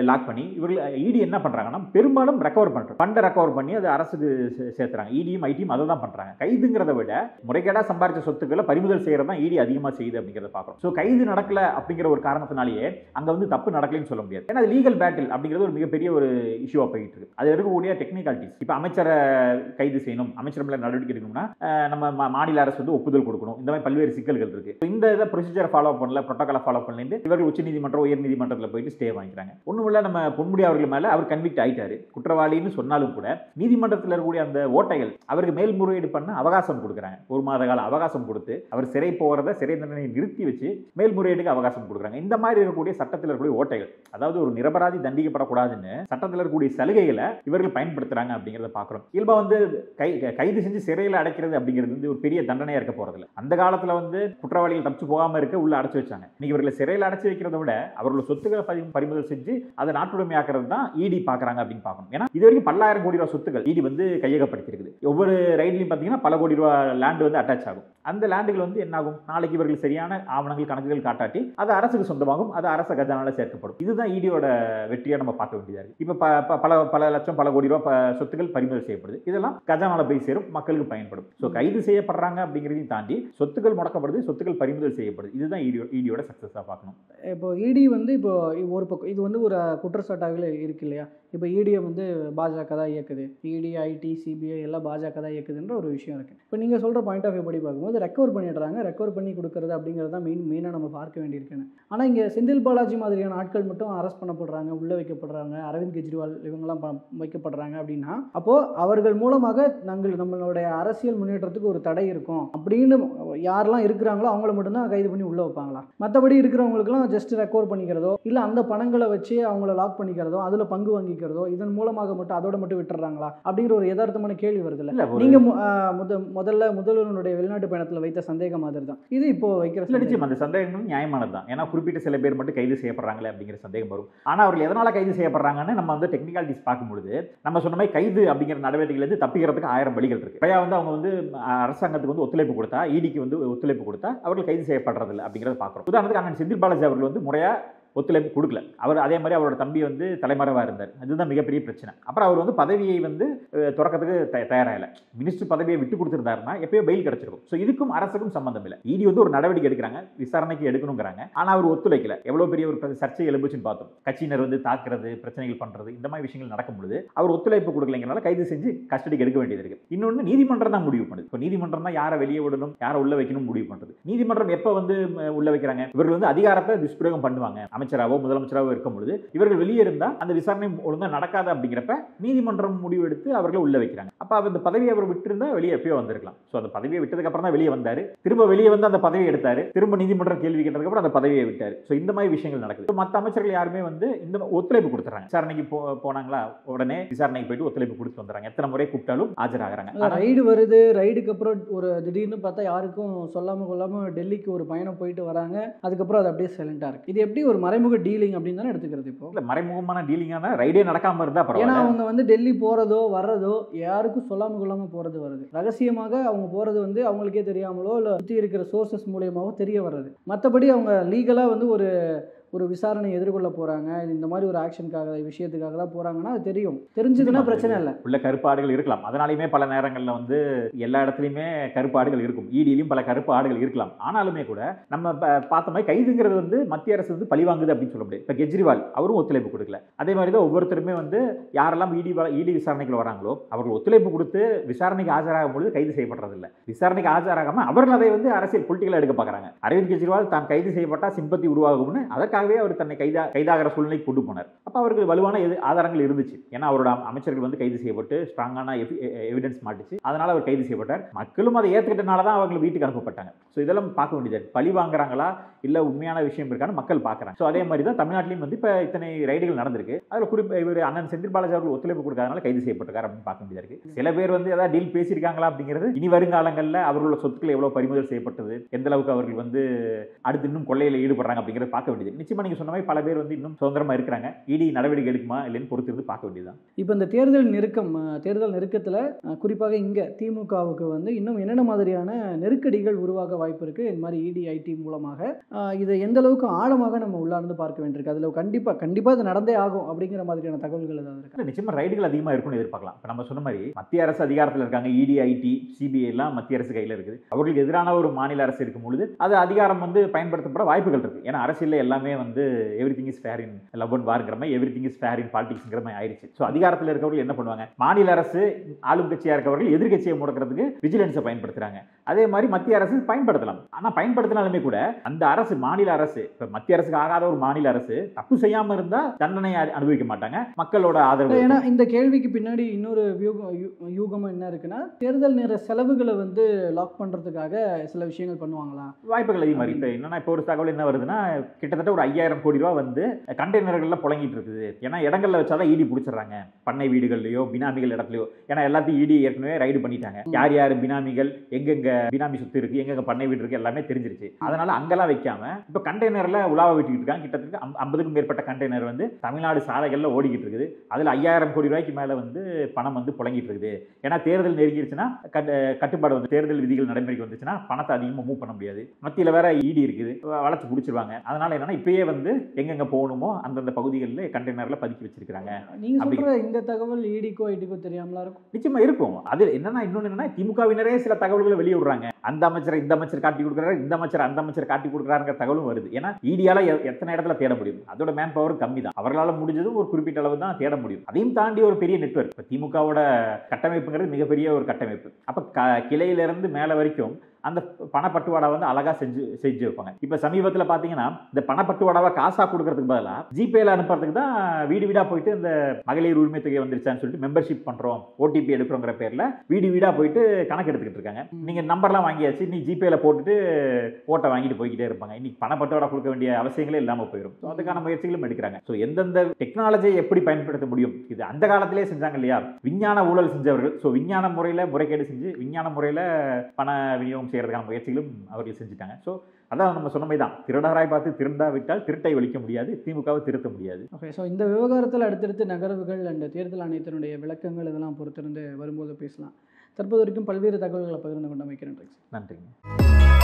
லாக் பண்ணி இவர்கள் இடி என்ன பண்ணுறாங்கன்னா பெரும்பாலும் ரெக்கவர் பண்ணுறாங்க. ஃபண்டை ரெக்கவர் பண்ணி அது அரசுக்கு சேர்த்துறாங்க. இடியும் ஐடியும் அதை தான் பண்ணுறாங்க. கைதுங்கிறத விட முறைகேடாக சம்பாதிச்ச சொத்துக்களை பறிமுதல் செய்யறது தான் இடி அதிகமாக செய்யுது அப்படிங்கிறத பார்க்குறோம். ஸோ கைது நடக்கல அப்படிங்கிற ஒரு காரணத்தினாலேயே அங்க வந்து தப்பு நடக்கலன்னு சொல்ல முடியாது. ஏன்னா லீகல் பேட்டில் அப்படிங்கிறது ஒரு மிகப்பெரிய ஒரு இஷ்யூவா போயிட்டு இருக்கு. அது இருக்கக்கூடிய டெக்னிகாலிட்டிஸ். இப்போ அமைச்சரை கைது செய்யணும், அமைச்சர் மேல நடவடிக்கை எடுக்கணும்னா நம்ம மாநில அரசு வந்து ஒப்புதல் கொடுக்கணும். இந்த மாதிரி பல்வேறு சிக்கல்கள் இருக்கு. இந்த இதை ப்ரொசீஜரை ஃபாலோ பண்ணல, புரோட்டோகாலை ஃபாலோ பண்ணல, இவர்கள் உச்சநீதிமன்றம் உயர் நீதிமன்றத்தில் போயிட்டு ஸ்டே வாங்கிக்கிறாங்க. ஒன்றும் இல்லை, நம்ம பொன்முடி அவர்கள் மேல அவர் கன்விக்ட் ஆயிட்டாரு, குற்றவாளின்னு சொன்னாலும் கூட நீதிமன்றத்தில் இருக்கக்கூடிய அந்த ஓட்டைகள் அவருக்கு மேல்முறையீடு பண்ண அவகாசம் கொடுக்குறாங்க. 1 மாத கால அவகாசம் கொடுத்து அவர் சிறை போகிறத சிறை தண்டனையை நிறுத்தி வச்சு மேல்முறையீடுக்கு அவகாசம் கொடுக்குறாங்க. இந்த மாதிரி இருக்கக்கூடிய சட்டத்தில் இருக்கக்கூடிய ஓட்டைகள், அதாவது ஒரு நிரபராதி தண்டிக்கப்படக்கூடாதுன்னு சட்டத்தில் இருக்கக்கூடிய சலுகைகளை இவர்கள் பயன்படுத்துறாங்க அப்படிங்கிறத பார்க்குறோம். இயல்பா வந்து கைது செஞ்சு சிறையில் அடைக்கிறது அப்படிங்கிறது வந்து ஒரு பெரிய தண்டனையா இருக்க போறதில்லை. அந்த காலத்தில் வந்து குற்றவாளிகள் தப்பிச்சு போகாம இருக்க உள்ள அடைச்சு வச்சாங்க. இன்னைக்கு இவர்களை சிறையில் அடைச்சு வைக்கிறத விட அவர்களோட சொத்துக்களை பறிமுதல் செஞ்சு அதை நாட்டுடைமையாக்குறது தான் இடி பார்க்குறாங்க அப்படின்னு பார்க்கணும். ஏன்னா இது வரைக்கும் பல்லாயிரம் கோடி ரூபாய் சொத்துக்கள் இடி வந்து கையகப்படுத்திருக்குது. ஒவ்வொரு ரைட்லையும் பார்த்தீங்கன்னா பல கோடி ரூபாய் லேண்ட் வந்து அட்டாச் ஆகும். அந்த லேண்டுகள் வந்து என்ன ஆகும், நாளைக்கு இவர்கள் சரியான ஆவணங்கள் கணக்குகள் காட்டாட்டி அது அரசுக்கு சொந்தமாகும். அது அரச கஜானால சேர்க்கப்படும். இதுதான் இடியோட வெற்றியா நம்ம பார்க்க வேண்டியதா இருக்கு. இப்ப பல லட்சம் பல கோடி ரூபாய் சொத்துக்கள் பறிமுதல் செய்யப்படுது. இதெல்லாம் கஜானால போய் சேரும், மக்களுக்கு பயன்படும். ஸோ கைது செய்யப்படுறாங்க அப்படிங்கிறதையும் தாண்டி சொத்துக்கள் முடக்கப்படுது, சொத்துக்கள் பறிமுதல் செய்யப்படுது. இதுதான் இடியோட சக்சஸா பார்க்கணும். இப்போ இடி வந்து இப்போ ஒரு பக்கம் இது வந்து ஒரு குற்றச்சாட்டாகவே இருக்கு இல்லையா? இப்போ இடியை வந்து பாஜக தான் இயக்குது, இடி, ஐடி, சிபிஐ எல்லாம் பாஜக தான் இயக்குதுன்ற ஒரு விஷயம் இருக்குது. இப்போ நீங்கள் சொல்கிற பாயிண்ட் ஆஃப் வியூ படி பார்க்கும்போது ரெக்கவர் பண்ணிடுறாங்க, ரெக்கவர் பண்ணி கொடுக்குறது அப்படிங்கிறது தான் மெயினாக நம்ம பார்க்க வேண்டியிருக்குன்னு. ஆனால் இங்கே செந்தில் பாலாஜி மாதிரியான ஆட்கள் மட்டும் அரெஸ்ட் பண்ணப்படுறாங்க, உள்ளே வைக்கப்படுறாங்க, அரவிந்த் கெஜ்ரிவால் இவங்கெல்லாம் வைக்கப்படுறாங்க அப்படின்னா அப்போது அவர்கள் மூலமாக நம்மளுடைய அரசியல் முன்னேற்றத்துக்கு ஒரு தடை இருக்கும் அப்படின்னு யாரெல்லாம் இருக்கிறாங்களோ அவங்கள மட்டும்தான் கைது பண்ணி உள்ளே வைப்பாங்களா? மற்றபடி இருக்கிறவங்களுக்குலாம் ஜஸ்ட் ரெக்கவர் பண்ணிக்கிறதோ இல்லை அந்த பணங்களை வச்சு அவங்கள லாக் பண்ணிக்கிறதோ அதில் பங்கு வாங்கிக்கிறதோ இதன் மூலமாக மட்டும் அதோட மட்டும் விட்டுறாங்களா அப்படிங்கிற ஒரு யதார்த்தமான கேள்வி வருது இல்லை? நீங்க முதல்வருடைய வெளிநாட்டு பயணத்தில் வைத்த சந்தேகம் மாதிரி தான் இது இப்போ வைக்கிற நிச்சயம். அந்த சந்தேகம் நியாயமானது தான். ஏன்னா குறிப்பிட்ட சில பேர் மட்டும் கைது செய்யப்படுறாங்களே அப்படிங்கிற சந்தேகம் வரும். ஆனால் அவர்கள் எதனால கைது செய்யப்படுறாங்கன்னு நம்ம வந்து டெக்னிக்காலிட்டிஸ் பார்க்கும்பொழுது நம்ம சொன்ன மாதிரி கைது அப்படிங்கிற நடவடிக்கையிலிருந்து தப்பிக்கிறதுக்கு 1000 வழிகள் இருக்கு. பையா வந்து அவங்க வந்து அரசாங்கத்துக்கு வந்து ஒத்துழைப்பு கொடுத்தா, இடிக்கு வந்து ஒத்துழைப்பு கொடுத்தா அவர்கள் கைது செய்யப்படுறதில்லை அப்படிங்கிறத பார்க்குறோம். உதாரணத்துக்கு அண்ணன் செந்தில் பாலாஜி அவர்கள் வந்து முறையா ஒத்துழைப்பு கொடுக்கல. அவர் அதே மாதிரி அவரோட தம்பி வந்து தலைமறைவாக இருந்தார். அதுதான் மிகப்பெரிய பிரச்சனை. அப்புறம் அவர் வந்து பதவியை வந்து துறக்கிறதுக்கு தயாராகல. மினிஸ்டர் பதவியை விட்டு கொடுத்துருந்தாருன்னா எப்பயோ பெயில் கிடைச்சிருக்கும். ஸோ இதுக்கும் அரசுக்கும் சம்பந்தம் இல்லை. இடி வந்து ஒரு நடவடிக்கை எடுக்கிறாங்க, விசாரணைக்கு எடுக்கணுங்கிறாங்க. ஆனால் அவர் ஒத்துழைக்கல. எவ்வளோ பெரிய ஒரு சர்ச்சை எழுப்புச்சுன்னு பார்த்தோம். கட்சியினர் வந்து தாக்குறது, பிரச்சனைகள் பண்ணுறது, இந்த மாதிரி விஷயங்கள் நடக்கும்பொழுது அவர் ஒத்துழைப்பு கொடுக்கலைங்கிறனால கைது செஞ்சு கஸ்டடிக்கு எடுக்க வேண்டியது இருக்கு. இன்னொன்று நீதிமன்றம் தான் முடிவு பண்ணுது. இப்போ நீதிமன்றம் தான் யாரை வெளியே விடணும், யாரை உள்ள வைக்கணும் முடிவு பண்ணுறது. நீதிமன்றம் எப்போ வந்து உள்ள வைக்கிறாங்க? இவர்கள் வந்து அதிகாரத்தை துஷ்பிரயோகம் பண்ணுவாங்க. அமைச்சராவோ முதலமைச்சராவோ இருக்கும் பொழுது இவர்கள் வெளியே இருந்தால் அந்த விசாரணை ஒழுங்கா நடக்காது அப்படிங்கிறப்ப நீதிமன்றம் முடிவு எடுத்து அவர்களை உள்ள வைக்கிறாங்க. அப்போ அந்த பதவியை அவர் விட்டுருந்தா வெளியே எப்பயோ வந்திருக்கலாம். ஸோ அந்த பதவியை விட்டதுக்கு அப்புறம் தான் வெளியே வந்தாரு. திரும்ப வெளியே வந்து அந்த பதவியை எடுத்தாரு. திரும்ப நீதிமன்றம் கேள்வி கேட்டதுக்கு அப்புறம் அந்த பதவியை விட்டாரு. ஸோ இந்த மாதிரி விஷயங்கள் நடக்குது. மற்ற அமைச்சர்கள் யாருமே வந்து இந்த ஒத்துழைப்பு கொடுத்துறாங்க. விசாரணைக்கு போனாங்களா உடனே விசாரணைக்கு போயிட்டு ஒத்துழைப்பு கொடுத்து வந்துறாங்க. எத்தனை முறை கூப்பிட்டாலும் ஆஜராகிறாங்க. ரைடு வருது, ரைடுக்கு அப்புறம் ஒரு திடீர்னு பார்த்தா யாருக்கும் சொல்லாம கொள்ளாம டெல்லிக்கு ஒரு பயணம் போயிட்டு வராங்க. அதுக்கப்புறம் அது அப்படியே சைலண்டா இருக்கு. இது எப்படி ஒரு மறைமுக டீலிங் அப்படின்னு தானே எடுத்துக்கிறது? இப்போ இல்ல மறைமுகமான டீலிங்கான ரைடே நடக்காம இருந்தா பரவாயில்ல. ஏன்னா அவங்க வந்து டெல்லி போறதோ வர்றதோ யாருக்கும் சொல்லாம கொள்ளாம போறது வருது. ரகசியமாக அவங்க போறது வந்து அவங்களுக்கே தெரியாமலோ இல்லை சுற்றி இருக்கிற சோர்சஸ் மூலியமாவோ தெரிய வர்றது. மற்றபடி அவங்க லீகலா வந்து ஒரு விசாரணை எதிர்கொள்ள போறாங்க, இந்த மாதிரி ஒரு ஆக்ஷனுக்காக விஷயத்துக்காக தான் போறாங்கன்னா அது தெரியும். தெரிஞ்சதுன்னா பிரச்சனை இல்லை. உள்ள கருப்பாடுகள் இருக்கலாம். அதனாலுமே பல நேரங்களில் வந்து எல்லா இடத்துலையுமே கருப்பாடுகள் இருக்கும். இடியிலும் பல கருப்பாடுகள் இருக்கலாம். ஆனாலுமே கூட நம்ம பார்த்த மாதிரி கைதுங்கிறது வந்து மத்திய அரசு வந்து பழிவாங்குது அப்படின்னு சொல்ல முடியாது. இப்போ கெஜ்ரிவால் அவரும் ஒத்துழைப்பு கொடுக்கல. அதே மாதிரி தான் ஒவ்வொருத்தருமே வந்து யாரெல்லாம் இடி விசாரணைகள் வராங்களோ அவர்கள் ஒத்துழைப்பு கொடுத்து விசாரணைக்கு ஆஜராகும் பொழுது கைது செய்யப்படுறதில்லை. விசாரணைக்கு ஆஜராகாம அவர்கள் அதை வந்து அரசியல் பொலிட்டிக்கலாக எடுக்க பார்க்குறாங்க. அரவிந்த் கெஜ்ரிவால் தான் கைது செய்யப்பட்டால் சிம்பத்தி உருவாகும்னு அதற்காக அவர் தன்னை கைதாகிற சூழ்நிலைக்கு கொண்டு போனார். அப்ப அவருக்கு வலுவான ஆதாரங்கள் இருந்துச்சு. ஏன்னா அவரோட அமைச்சர்கள் வந்து கைது செய்யப்பட்டு ஸ்ட்ராங்கான எவிடன்ஸ் மாட்டுச்சு. அதனால அவர் கைது செய்யப்பட்டார். மக்களும் அதை ஏற்றுக்கிட்டனால தான் அவங்க வீட்டுக்கு அனுப்பப்பட்டாங்க. ஸோ இதெல்லாம் பார்க்க வேண்டியது. பழி வாங்குறாங்களா இல்லை உண்மையான விஷயம் இருக்கான்னு மக்கள் பார்க்குறாங்க. ஸோ அதே மாதிரி தான் தமிழ்நாட்டிலையும் வந்து இப்போ இத்தனை ரைடுகள் நடந்திருக்கு. அதில் இவர் அண்ணன் செந்தில் பாலாஜி அவர்கள் ஒத்துழைப்பு கொடுக்காதனால கைது செய்யப்பட்டிருக்காரு அப்படின்னு பார்க்க வேண்டியது இருக்கு. சில பேர் வந்து ஏதாவது டீல் பேசியிருக்காங்களா அப்படிங்கிறது இனி வருங்காலங்களில் அவர்களோட சொத்துக்கள் எவ்வளவு பறிமுதல் செய்யப்பட்டது, எந்த அளவுக்கு அவர்கள் வந்து அடுத்து இன்னும் கொள்ளையில் ஈடுபடுறாங்க அப்படிங்கிறத பார்க்க வேண்டியது. நிச்சயமா நீங்க சொன்ன மாதிரி பல பேர் வந்து இன்னும் சுதந்திரமா இருக்கிறாங்க. இடி நடவடிக்கை எடுக்குமா இல்லைன்னு பொறுத்திருந்து பார்க்க வேண்டியதுதான். இப்போ இந்த தேர்தல் நெருக்கத்தில் குறிப்பாக இங்கே திமுகவுக்கு வந்து இன்னும் என்னென்ன மாதிரியான நெருக்கடிகள் உருவாக வாய்ப்பு இருக்குது? இந்த மாதிரி இடி ஐடி மூலமாக இதை எந்த அளவுக்கு ஆழமாக நம்ம உள்ளார்ந்து பார்க்க வேண்டியிருக்கு? அதில் கண்டிப்பாக இது நடந்தே ஆகும் அப்படிங்கிற மாதிரியான தகவல்கள் ஏதாவது இருக்கு? நிச்சயமா ரைடுகள் அதிகமாக இருக்கும்னு எதிர்பார்க்கலாம். இப்போ நம்ம சொன்ன மாதிரி மத்திய அரசு அதிகாரத்தில் இருக்காங்க. இடி ஐடி சிபிஐ எல்லாம் மத்திய அரசு கையில் இருக்குது. அவர்களுக்கு எதிரான ஒரு மாநில அரசு இருக்கும் பொழுது அது அதிகாரம் வந்து பயன்படுத்தப்பட வாய்ப்புகள் இருக்கு. ஏன்னா அரசியல் எல்லாமே வந்து everything is fair in love and வார்ங்கிற மாதிரி எவ்ரிதிங் இஸ் ஃபேர் இன் பாலிடிக்ஸ்ங்கிற மாதிரி ஆயிடுச்சு. ஸோ அதிகாரத்தில் இருக்கவர்கள் என்ன பண்ணுவாங்க? மாநில அரசு ஆளும் கட்சியாக இருக்கவர்கள் எதிர்கட்சியை முடக்கிறதுக்கு விஜிலன்ஸை பயன்படுத்துறாங்க. அதே மாதிரி மத்திய அரசு பயன்படுத்தலாம். ஆனால் பயன்படுத்தினாலுமே கூட அந்த அரசு மாநில அரசு இப்போ மத்திய அரசுக்கு ஆகாத ஒரு மாநில அரசு தப்பு செய்யாமல் இருந்தால் தண்டனை அனுபவிக்க மாட்டாங்க. மக்களோட ஆதரவு. ஏன்னா இந்த கேள்விக்கு பின்னாடி இன்னொரு யூகம் என்ன இருக்குன்னா தேர்தல் நேர செலவுகளை வந்து லாக் பண்றதுக்காக சில விஷயங்கள் பண்ணுவாங்களா? வாய்ப்புகள் அதிகமாக இருக்கு. இப்போ என்னன்னா இப்போ ஒரு தகவல் என்ன வருதுன்னா கிட்டத்தட்ட ஒரு 5000 கோடி ரூபா வந்து கண்டெய்னர்கள்ல புழங்கிட்டு இருக்குது. ஏன்னா இடங்கள்ல வச்சாதான் இடி பிடிச்சிடறாங்க. பண்ணை வீடுகள்லையோ பினாமிகள் இடத்துலையோ. ஏன்னா எல்லாத்தையும் இடி ஏற்கனவே ரைடு பண்ணிட்டாங்க. யார் யார் பினாமிகள், எங்கெங்க பினாமி சொத்து இருக்கு, எங்கெங்க பண்ணை வீடு இருக்கு எல்லாமே தெரிஞ்சிருச்சு. அதனால அங்கெல்லாம் வைக்காம இப்போ கண்டெய்னர்ல உலாவ விட்டுக்கிட்டு இருக்காங்க. கிட்டத்தட்ட 50க்கும் மேற்பட்ட கண்டெய்னர் வந்து தமிழ்நாடு சாலைகள்ல ஓடிக்கிட்டு இருக்குது. அதில் 5000 கோடி ரூபாய்க்கு மேலே வந்து பணம் வந்து புழங்கிட்டு இருக்குது. ஏன்னா தேர்தல் நெருங்கிடுச்சுன்னா கட்டுப்பாடு வந்து தேர்தல் விதிகள் நடைமுறைக்கு வந்துச்சுன்னா பணத்தை அதிகமாக மூவ் பண்ண முடியாது. மத்தியில் வேற இடி இருக்குது, வளைச்சு பிடிச்சிருவாங்க. அதனால என்னன்னா இப்பயே வந்து எங்கெங்க போகணுமோ அந்தந்த பகுதிகளில் கண்டெய்னர்ல பதுக்கி வச்சிருக்காங்க. நீங்க சொல்ற இந்த தகவல் இடிக்கோ ஐடிக்கோ தெரியாமலா இருக்கும்? நிச்சயமா இருக்கும். அது என்னன்னா இன்னொன்னு என்னன்னா திமுகவினரே சில தகவல்களை வெளியே விடுறாங்க. அந்த அமைச்சரை இந்த அமைச்சர் காட்டி கொடுக்குறாரு, இந்த அமைச்சர் அந்த அமைச்சர் காட்டி கொடுக்குறாருங்கிற தகவலும் வருது. ஏன்னா இடியால எத்தனை இடத்துல தேட முடியும்? அதோட மேன் பவர் கம்மி தான். அவர்களால் முடிஞ்சதும் ஒரு குறிப்பிட்ட அளவு தான் தேட முடியும். அதையும் தாண்டி ஒரு பெரிய நெட்வொர்க். இப்போ திமுகவோட கட்டமைப்புங்கிறது மிகப்பெரிய ஒரு கட்டமைப்பு. அப்போ கிளையிலிருந்து மேலே வரைக்கும் அந்த பணப்பட்டுவாடா வந்து அழகா செஞ்சு வைப்பாங்க. இப்போ சமீபத்தில் பார்த்தீங்கன்னா இந்த பணப்பட்டுவாடாவை காசா கொடுக்கறதுக்கு பதிலாக ஜிபேல அனுப்புறதுக்கு தான் வீடு வீடாக போயிட்டு இந்த மகளிர் உரிமை தொகை வந்துருச்சான்னு சொல்லிட்டு மெம்பர்ஷிப் பண்ணுறோம், ஓடிபி எடுக்கிறோங்கிற பேரில் வீடு வீடாக போயிட்டு கணக்கு எடுத்துக்கிட்டு இருக்காங்க. நீங்கள் நம்பர்லாம் வாங்கியாச்சு, நீ ஜிபேல போட்டுட்டு ஓட்டை வாங்கிட்டு போய்கிட்டே இருப்பாங்க. இன்னைக்கு பணப்பட்டுவாடா கொடுக்க வேண்டிய அவசியங்களே இல்லாமல் போயிடும். அதுக்கான முயற்சிகளும் எடுக்கிறாங்க. ஸோ எந்தெந்த டெக்னாலஜியை எப்படி பயன்படுத்த முடியும், இது அந்த காலத்திலே செஞ்சாங்க இல்லையா? விஞ்ஞான ஊழல் செஞ்சவர்கள். ஸோ விஞ்ஞான முறையில் முறைகேடு செஞ்சு விஞ்ஞான முறையில் பண விநியோகம் செய்யறதுக்கான முயற்சிகளும் அவர்கள் செஞ்சுட்டாங்க. ஸோ அதான் நம்ம சொன்னமே தான், திருடராய் பார்த்து திருந்தா விட்டால் திருட்டை ஒழிக்க முடியாது, திமுகவை திருத்த முடியாது. ஓகே, ஸோ இந்த விவகாரத்தில் அடுத்தடுத்து நகர்வுகள் அண்ட் தேர்தல் ஆணையத்தினுடைய விளக்கங்கள் இதெல்லாம் பொறுத்திருந்து வரும்போது பேசலாம். தற்போது வரைக்கும் பல்வேறு தகவல்களை பகிர்ந்து கொண்டமைக்கு நன்றி. நன்றிங்க.